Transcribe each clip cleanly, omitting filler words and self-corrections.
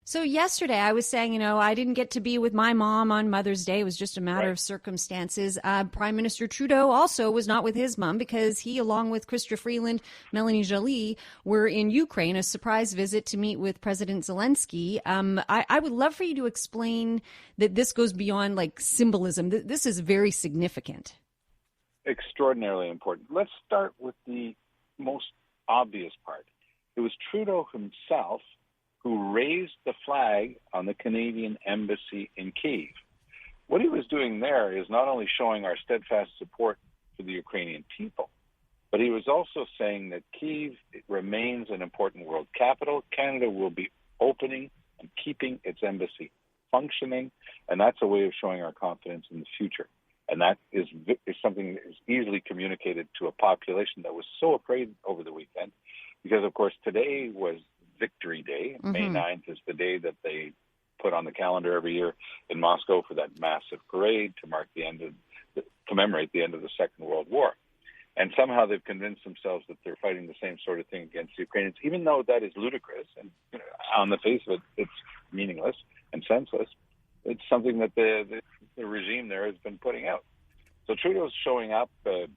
So yesterday I was saying, I didn't get to be with my mom on Mother's Day. It was just a matter of circumstances. Prime Minister Trudeau also was not with his mom because he, along with Chrystia Freeland, Melanie Joly, were in Ukraine, a surprise visit to meet with President Zelensky. I would love for you to explain that this goes beyond like symbolism. This is very significant. Extraordinarily important. Let's start with the most obvious part. It was Trudeau himself who raised the flag on the Canadian embassy in Kyiv. What he was doing there is not only showing our steadfast support for the Ukrainian people, but he was also saying that Kyiv remains an important world capital. Canada will be opening and keeping its embassy functioning, and that's a way of showing our confidence in the future. And that is something that is easily communicated to a population that was so afraid over the weekend, because, of course, today was Victory Day. Mm-hmm. May 9th is the day that they put on the calendar every year in Moscow for that massive parade to commemorate the end of the Second World War. And somehow they've convinced themselves that they're fighting the same sort of thing against the Ukrainians, even though that is ludicrous. And on the face of it, it's meaningless and senseless. It's something that the regime there has been putting out. So Trudeau's showing up,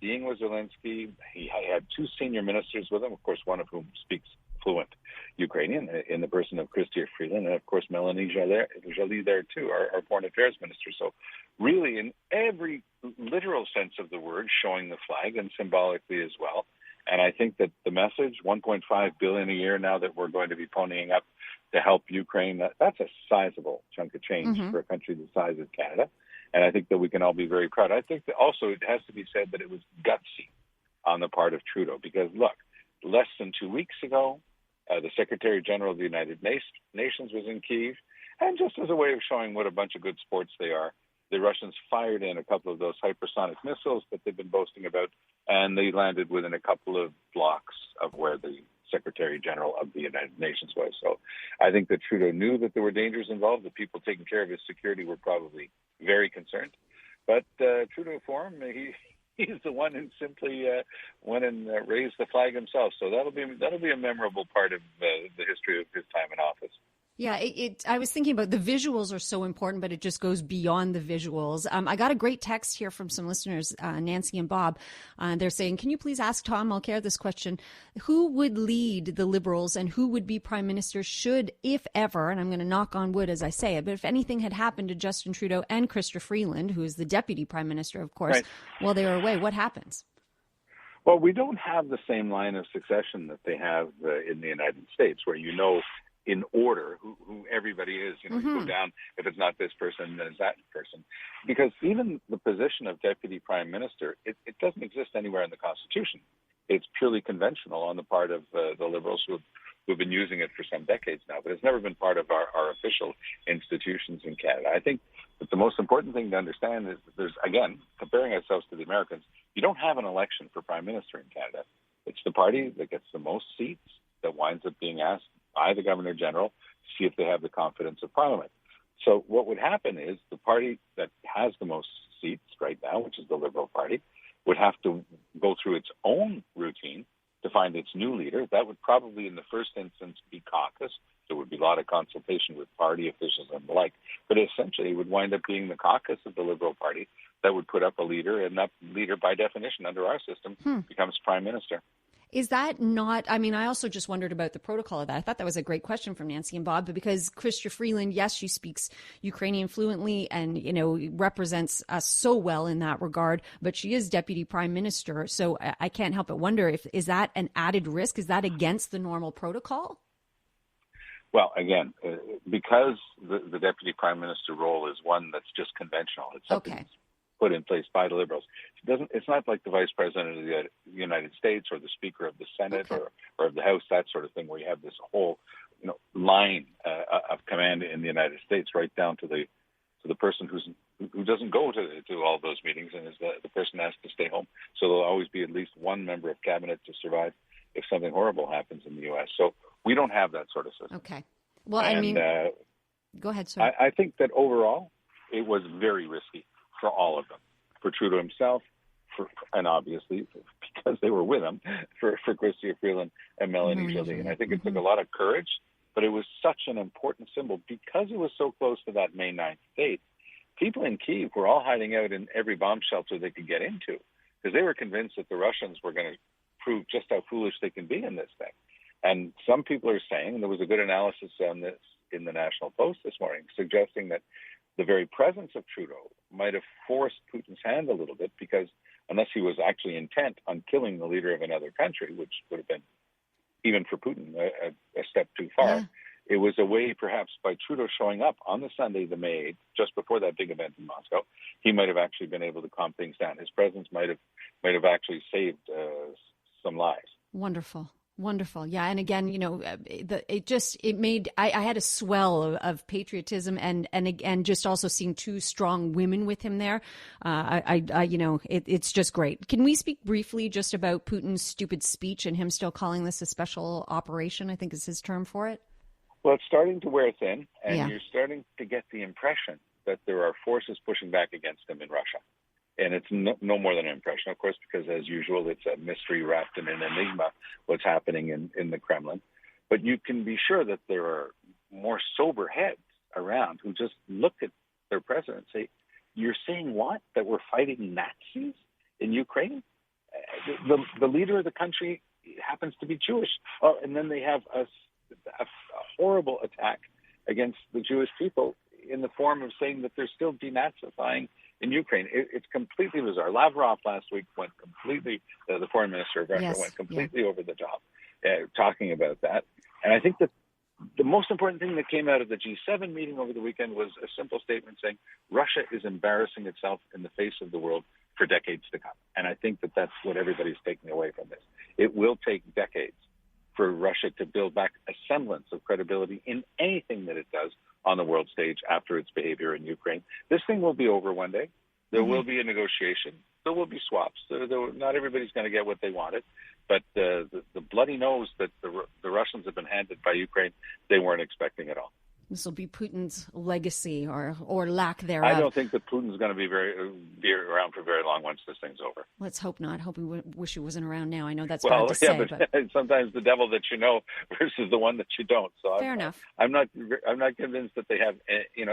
being with Zelensky. He had two senior ministers with him, of course, one of whom speaks fluent Ukrainian in the person of Chrystia Freeland, and of course Melanie Joly there too, our foreign affairs minister. So really, in every literal sense of the word, showing the flag and symbolically as well. And I think that the message, $1.5 billion a year now that we're going to be ponying up to help Ukraine, that's a sizable chunk of change for a country the size of Canada. And I think that we can all be very proud. I think that also it has to be said that it was gutsy on the part of Trudeau, because look, less than 2 weeks ago, the Secretary General of the United Nations was in Kyiv, and just as a way of showing what a bunch of good sports they are, the Russians fired in a couple of those hypersonic missiles that they've been boasting about, and they landed within a couple of blocks of where the Secretary General of the United Nations was. So I think that Trudeau knew that there were dangers involved. The people taking care of his security were probably very concerned. But Trudeau for him, he's the one who simply went and raised the flag himself. So that'll be a memorable part of the history of his time in office. Yeah, I was thinking about the visuals are so important, but it just goes beyond the visuals. I got a great text here from some listeners, Nancy and Bob. They're saying, can you please ask Tom Mulcair this question? Who would lead the Liberals and who would be Prime Minister should, if ever, and I'm going to knock on wood as I say it, but if anything had happened to Justin Trudeau and Chrystia Freeland, who is the Deputy Prime Minister, of course, while they are away, what happens? Well, we don't have the same line of succession that they have in the United States, where in order who everybody is. You go down, if it's not this person, then it's that person. Because even the position of Deputy Prime Minister, it doesn't exist anywhere in the Constitution. It's purely conventional on the part of the Liberals who've been using it for some decades now, but it's never been part of our official institutions in Canada. I think that the most important thing to understand is that there's, again, comparing ourselves to the Americans, you don't have an election for Prime Minister in Canada. It's the party that gets the most seats that winds up being asked by the Governor General to see if they have the confidence of Parliament. So what would happen is the party that has the most seats right now, which is the Liberal Party, would have to go through its own routine to find its new leader. That would probably in the first instance be caucus. There would be a lot of consultation with party officials and the like. But essentially it would wind up being the caucus of the Liberal Party that would put up a leader, and that leader by definition under our system becomes Prime Minister. Is that not, I also just wondered about the protocol of that. I thought that was a great question from Nancy and Bob, but because Chrystia Freeland, yes, she speaks Ukrainian fluently and, represents us so well in that regard, but she is Deputy Prime Minister. So I can't help but wonder is that an added risk? Is that against the normal protocol? Well, again, because the Deputy Prime Minister role is one that's just conventional. It's something put in place by the Liberals. It's not like the Vice President of the United States or the Speaker of the Senate or of the House, that sort of thing, where you have this whole line of command in the United States, right down to the person who doesn't go to all those meetings and is the person has to stay home. So there'll always be at least one member of cabinet to survive if something horrible happens in the U.S. So we don't have that sort of system. Okay. Well, go ahead, sir. I think that overall it was very risky for all of them, for Trudeau himself, and obviously because they were with him, for Chrystia Freeland and Melanie Joly. And I think it took a lot of courage but it was such an important symbol because it was so close to that May 9th date. People in Kyiv were all hiding out in every bomb shelter they could get into because they were convinced that the Russians were going to prove just how foolish they can be in this thing. And some people are saying, and there was a good analysis on this in the National Post this morning, suggesting that the very presence of Trudeau might have forced Putin's hand a little bit because unless he was actually intent on killing the leader of another country, which would have been, even for Putin, a step too far, it was a way perhaps by Trudeau showing up on the Sunday, the May 8th, just before that big event in Moscow, he might have actually been able to calm things down. His presence might have actually saved some lives. Wonderful. Wonderful. Yeah. And again, it made, I had a swell of patriotism and just also seeing two strong women with him there. It's just great. Can we speak briefly just about Putin's stupid speech and him still calling this a special operation? I think is his term for it. Well, it's starting to wear thin, and you're starting to get the impression that there are forces pushing back against him in Russia. And it's no more than an impression, of course, because as usual, it's a mystery wrapped in an enigma, what's happening in the Kremlin. But you can be sure that there are more sober heads around who just look at their president and say, you're saying what? That we're fighting Nazis in Ukraine? The leader of the country happens to be Jewish. Oh, and then they have a horrible attack against the Jewish people in the form of saying that they're still denazifying in Ukraine. It's completely bizarre. Lavrov last week went completely, the foreign minister of Russia went completely over the top talking about that. And I think that the most important thing that came out of the G7 meeting over the weekend was a simple statement saying Russia is embarrassing itself in the face of the world for decades to come. And I think that that's what everybody's taking away from this. It will take decades for Russia to build back a semblance of credibility in anything that it does on the world stage after its behavior in Ukraine. This thing will be over one day. There will be a negotiation. There will be swaps. Not everybody's going to get what they wanted, but the bloody nose that the Russians have been handed by Ukraine, they weren't expecting at all. This will be Putin's legacy or lack thereof. I don't think that Putin's going to be around for very long once this thing's over. Let's hope not. Hope we wish he wasn't around now. I know that's bad to say. But sometimes the devil that you know versus the one that you don't. So fair enough. I'm not convinced that they have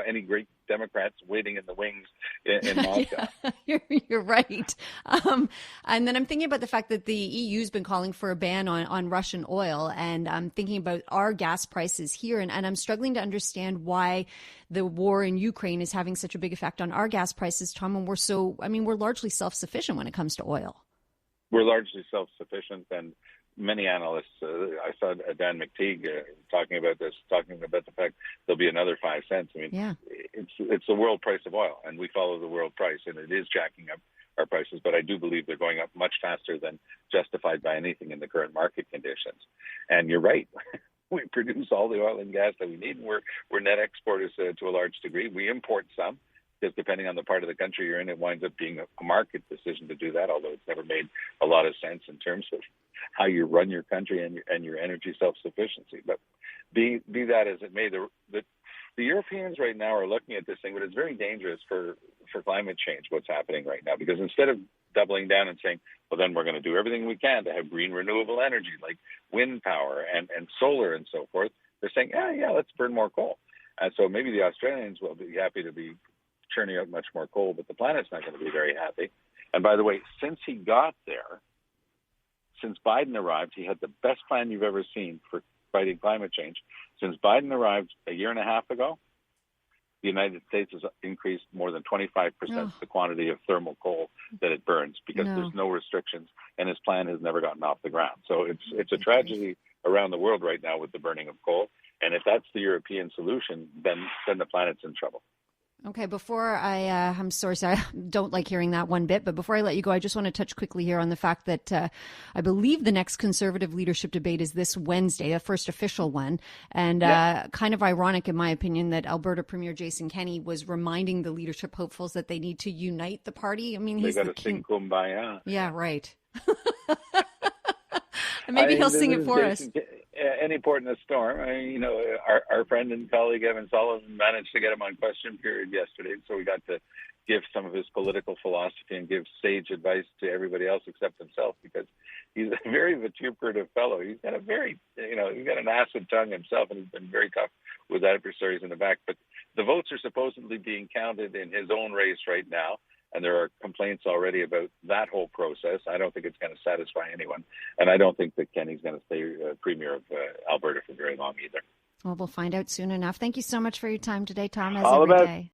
any great Democrats waiting in the wings in Moscow. You're right. And then I'm thinking about the fact that the EU's been calling for a ban on Russian oil, and I'm thinking about our gas prices here, and I'm struggling to understand why the war in Ukraine is having such a big effect on our gas prices, Tom, and we're largely self-sufficient when it comes to oil. We're largely self-sufficient, and many analysts, I saw Dan McTeague talking about the fact there'll be another 5 cents. I mean, it's the world price of oil, and we follow the world price, and it is jacking up our prices, but I do believe they're going up much faster than justified by anything in the current market conditions. And you're right. We produce all the oil and gas that we need, and we're net exporters to a large degree. We import some, because depending on the part of the country you're in, it winds up being a market decision to do that, although it's never made a lot of sense in terms of how you run your country and your energy self-sufficiency. But be that as it may, the Europeans right now are looking at this thing, but it's very dangerous for climate change, what's happening right now, because instead of doubling down and saying, well, then we're going to do everything we can to have green renewable energy like wind power and solar and so forth, they're saying, let's burn more coal. And so maybe the Australians will be happy to be churning out much more coal, but the planet's not going to be very happy. And by the way, since he got there, since Biden arrived, he had the best plan you've ever seen for fighting climate change. Since Biden arrived a year and a half ago, the United States has increased more than 25% the quantity of thermal coal that it burns because there's no restrictions, and his plan has never gotten off the ground. So it's a tragedy around the world right now with the burning of coal. And if that's the European solution, then the planet's in trouble. Okay, before I'm sorry, I don't like hearing that one bit, but before I let you go, I just want to touch quickly here on the fact that I believe the next Conservative leadership debate is this Wednesday, the first official one, and kind of ironic, in my opinion, that Alberta Premier Jason Kenney was reminding the leadership hopefuls that they need to unite the party. I mean, he's the king. They got to sing Kumbaya. Yeah, right. And maybe he'll sing it for us. any port in a storm. I mean, our friend and colleague Evan Sullivan managed to get him on question period yesterday, so we got to give some of his political philosophy and give sage advice to everybody else except himself, because he's a very vituperative fellow. He's got he's got an acid tongue himself, and he's been very tough with adversaries in the back. But the votes are supposedly being counted in his own race right now, and there are complaints already about that whole process. I don't think it's going to satisfy anyone, and I don't think that Kenny's going to stay Premier of Alberta for very long either. Well, we'll find out soon enough. Thank you so much for your time today, Tom, as All every about day.